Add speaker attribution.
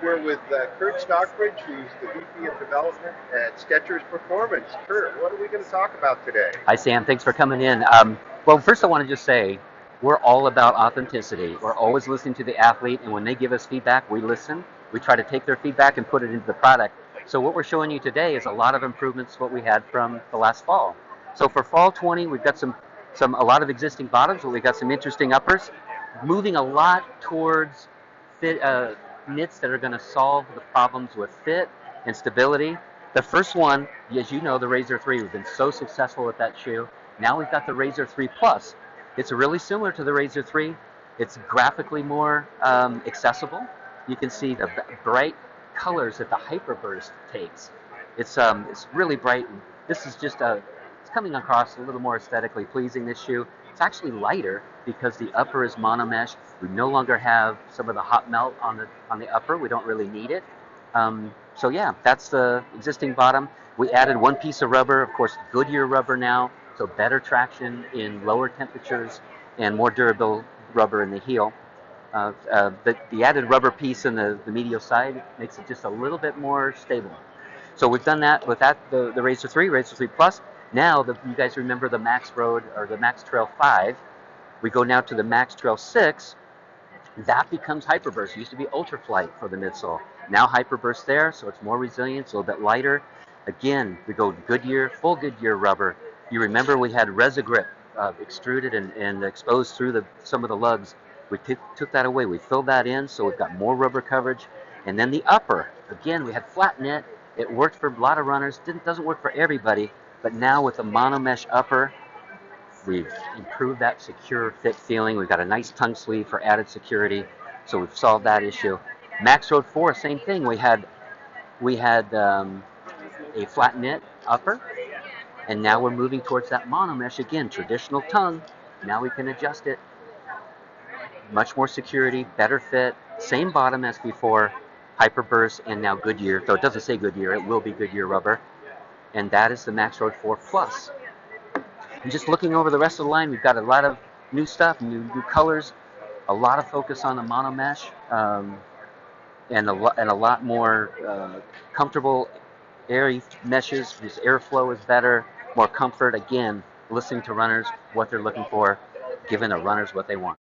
Speaker 1: We're with Kurt Stockbridge, who's the VP of Development at Skechers Performance. Kurt, what are we going to talk about today?
Speaker 2: Hi, Sam. Thanks for coming in. Well, first, I want to just say we're all about authenticity. We're always listening to the athlete, and when they give us feedback, we listen. We try to take their feedback and put it into the product. So, what we're showing you today is a lot of improvements to what we had from the last fall. So, for fall 20, we've got a lot of existing bottoms, but we've got some interesting uppers, moving a lot towards fit knits that are going to solve the problems with fit and stability. The first one, as you know, the Razor 3, we've been so successful with that shoe. Now we've got the Razor 3 Plus. It's really similar to the Razor 3. It's graphically more accessible. You can see the bright colors that the Hyperburst takes. It's really bright. This is it's coming across a little more aesthetically pleasing, this shoe. It's actually lighter because the upper is monomesh. We no longer have some of the hot melt on the upper. We don't really need it. So yeah, that's the existing bottom. We added one piece of rubber, of course, Goodyear rubber now, so better traction in lower temperatures and more durable rubber in the heel. The added rubber piece in the medial side makes it just a little bit more stable. So we've done that with the Razor 3, Razor 3 Plus. Now, you guys remember the Max Road or the Max Trail 5. We go now to the Max Trail 6. That becomes Hyperburst. It used to be Ultraflight for the midsole. Now Hyperburst there, so it's more resilient, it's a little bit lighter. Again, we go Goodyear, full Goodyear rubber. You remember we had Resigrip extruded and exposed through some of the lugs. We took that away. We filled that in, so we've got more rubber coverage. And then the upper, again, we had flat knit. It worked for a lot of runners. Doesn't work for everybody, but now with the monomesh upper, we've improved that secure fit feeling. We've got a nice tongue sleeve for added security, so we've solved that issue. Max Road 4, same thing. We had a flat knit upper, and now we're moving towards that monomesh again, traditional tongue. Now we can adjust it. Much more security, better fit, same bottom as before, Hyperburst, and now Goodyear. Though it doesn't say Goodyear, it will be Goodyear rubber. And that is the Max Road 4 Plus. And just looking over the rest of the line, we've got a lot of new stuff, new colors, a lot of focus on the monomesh, and a lot more comfortable airy meshes. This airflow is better, more comfort. Again, listening to runners, what they're looking for, giving the runners what they want.